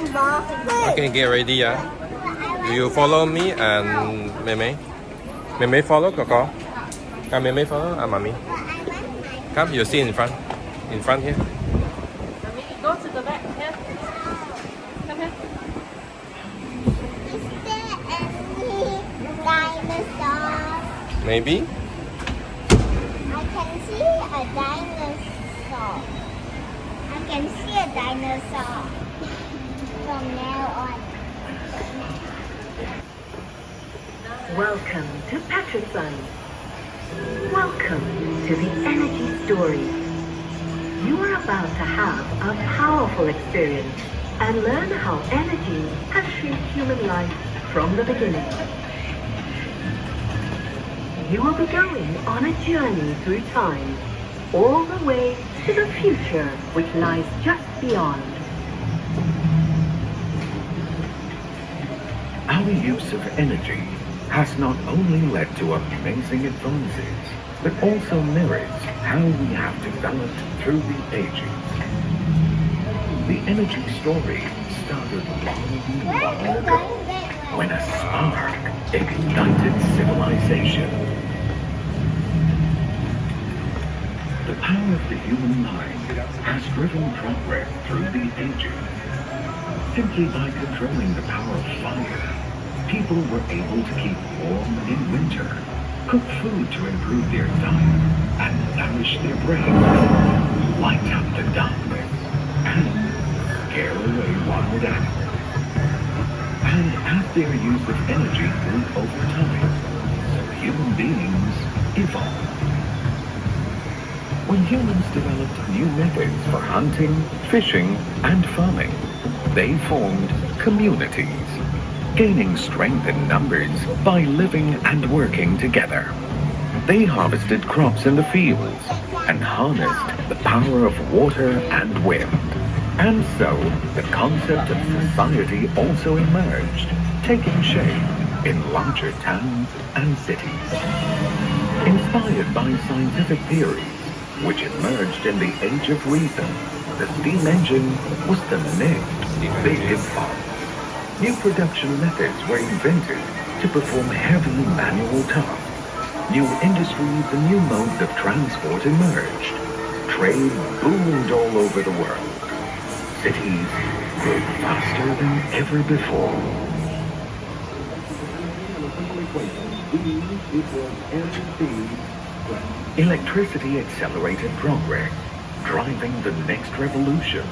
Okay, get ready, yeah. You follow me and Meme. Meme follow, Coco. Come, Meme follow, Mommy. Come, you see in front. In front here. Go to the back. Here. Come here. Is there any dinosaurs? Maybe. I can see a dinosaur. I can see a dinosaur from now on. Welcome to Petrosains. Welcome to the energy story. You are about to have a powerful experience and learn how energy has shaped human life from the beginning. You will be going on a journey through time, all the way to the future which lies just beyond. Our use of energy has not only led to amazing advances, but also mirrors how we have developed through the ages. The energy story started long ago, when a spark ignited civilization. The power of the human mind has driven progress through the ages. Simply by controlling the power of fire, people were able to keep warm in winter, cook food to improve their diet, and nourish their brains, light up the darkness, and scare away wild animals. And as their use of energy grew over time, so human beings evolved. When humans developed new methods for hunting, fishing, and farming, they formed communities, gaining strength in numbers by living and working together. They harvested crops in the fields and harnessed the power of water and wind. And so, the concept of society also emerged, taking shape in larger towns and cities. Inspired by scientific theories, which emerged in the Age of Reason, the steam engine was the next big impact. New production methods were invented to perform heavy manual tasks. New industries and new modes of transport emerged. Trade boomed all over the world. Cities grew faster than ever before. Electricity accelerated progress, driving the next revolution.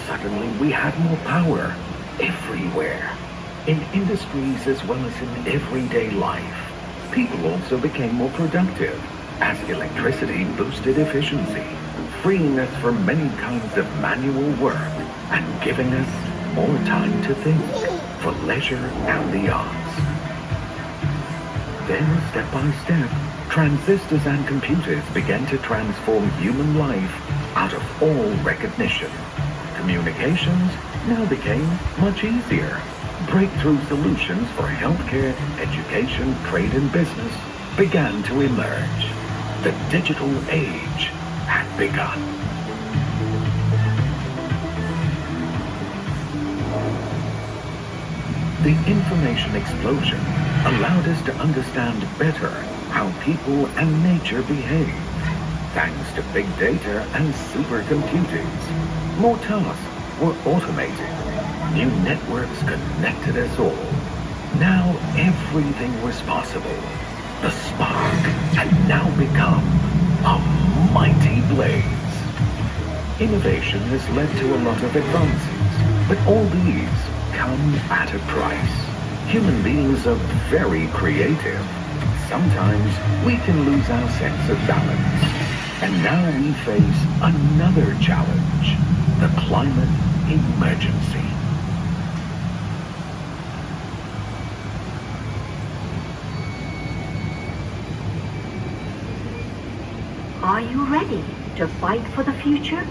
Suddenly we had more power everywhere, in industries as well as in everyday life. People also became more productive as electricity boosted efficiency, freeing us from many kinds of manual work and giving us more time to think, for leisure and the arts. Then, step by step, transistors and computers began to transform human life out of all recognition. Communications now became much easier. Breakthrough solutions for healthcare, education, trade and business began to emerge. The digital age had begun. The information explosion allowed us to understand better how people and nature behave. Thanks to big data and supercomputers, more tasks were automated. New networks connected us all. Now everything was possible. The spark had now become a mighty blaze. Innovation has led to a lot of advances, but all these come at a price. Human beings are very creative. Sometimes we can lose our sense of balance. And now we face another challenge, the climate emergency. Are you ready to fight for the future?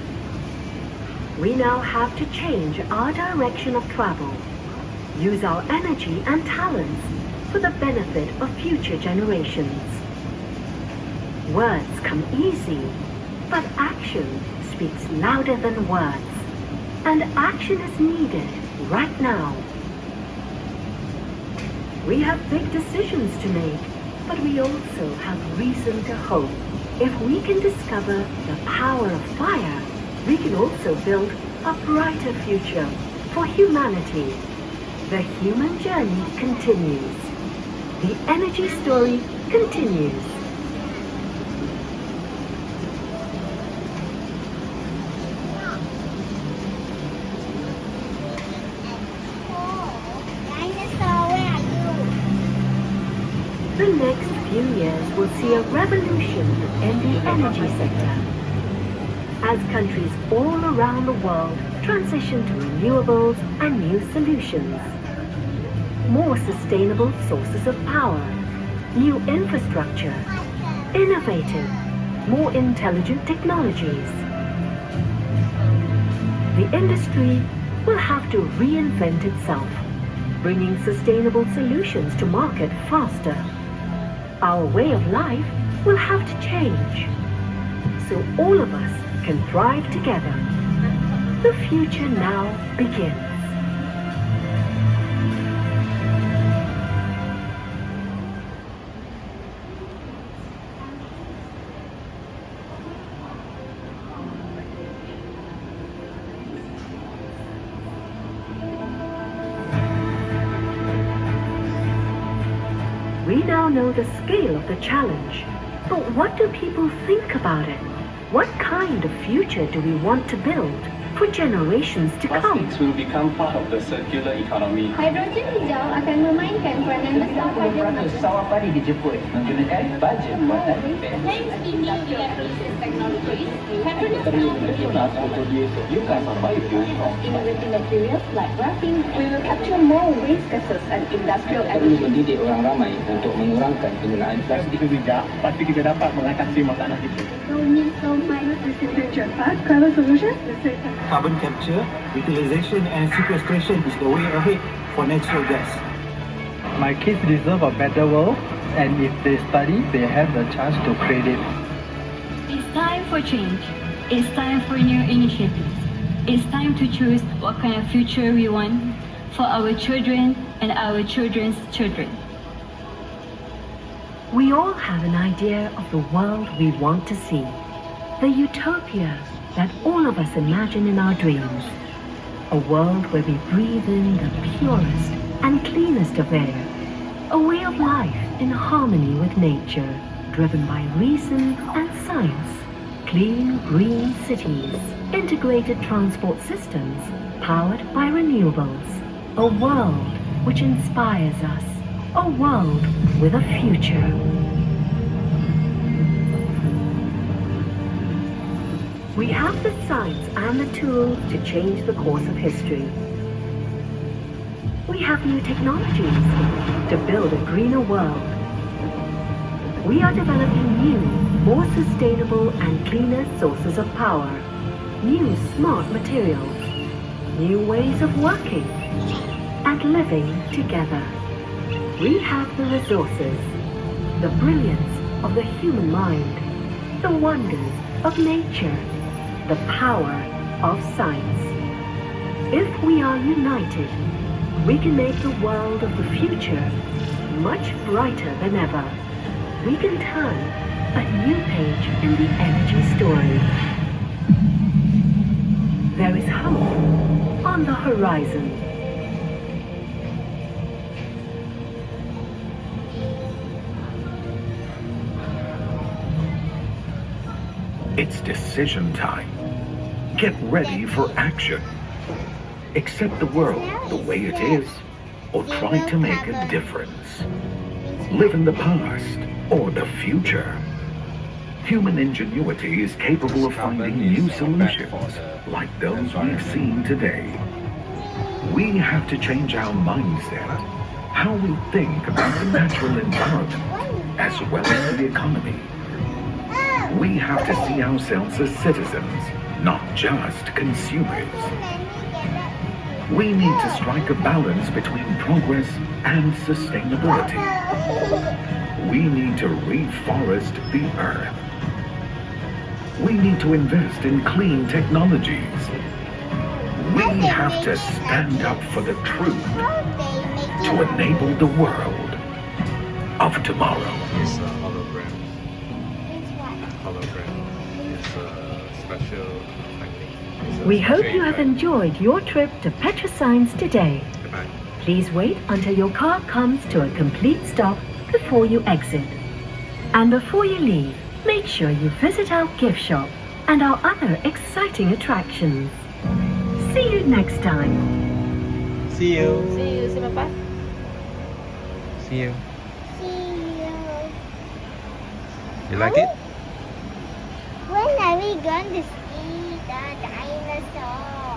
We now have to change our direction of travel, use our energy and talents for the benefit of future generations. Words come easy, but action speaks louder than words. And action is needed right now. We have big decisions to make, but we also have reason to hope. If we can discover the power of fire, we can also build a brighter future for humanity. The human journey continues. The energy story continues. Dinosaur, where are you? The next few years will see a revolution in the energy sector. As countries all around the world transition to renewables and new solutions. More sustainable sources of power, new infrastructure, innovative, more intelligent technologies. The industry will have to reinvent itself, bringing sustainable solutions to market faster. Our way of life will have to change, so all of us can thrive together. The future now begins. We now know the scale of the challenge, but what do people think about it? What kind of future do we want to build for generations to come? Plastics will become part of the circular economy. Hidrogen hijau akan memainkan peranan besar pada pesawat padi dijemput menggunakan baja buatan Thanks to new electrolysis technologies, Petronas will produce biogas or biofuel from innovative materials like graphene, we will capture more waste gases and industrial perlu emissions. mendidik orang ramai untuk mengurangkan penggunaan plastik. Jika bijak, pasti kita dapat mengatasi masalah itu. Future fast climate solutions. Carbon capture, utilization and sequestration is the way ahead for natural gas. My kids deserve a better world, and if they study, they have the chance to create it. It's time for change. It's time for new initiatives. It's time to choose what kind of future we want for our children and our children's children. We all have an idea of the world we want to see. The utopia that all of us imagine in our dreams. A world where we breathe in the purest and cleanest of air. A way of life in harmony with nature, driven by reason and science. Clean, green cities, integrated transport systems, powered by renewables. A world which inspires us. A world with a future. We have the science and the tools to change the course of history. We have new technologies to build a greener world. We are developing new, more sustainable and cleaner sources of power, new smart materials, new ways of working and living together. We have the resources, the brilliance of the human mind, the wonders of nature, the power of science. If we are united, we can make the world of the future much brighter than ever. We can turn a new page in the energy story. There is hope on the horizon. It's decision time. Get ready for action. Accept the world the way it is, or try to make a difference. Live in the past or the future. Human ingenuity is capable of finding new solutions like those we've seen today. We have to change our mindset, how we think about the natural environment, as well as the economy. We have to see ourselves as citizens, not just consumers. We need to strike a balance between progress and sustainability. We need to reforest the earth. We need to invest in clean technologies. We have to stand up for the truth to enable the world of tomorrow. It's a hologram. Hologram. It's a special technique. It's a We hope change, you have right? enjoyed your trip to Petrosains today. Goodbye. Please wait until your car comes to a complete stop before you exit. And before you leave, make sure you visit our gift shop and our other exciting attractions. See you next time. See you. See you, say bye-bye. See you. See you. You like it? When are we going to see the dinosaur?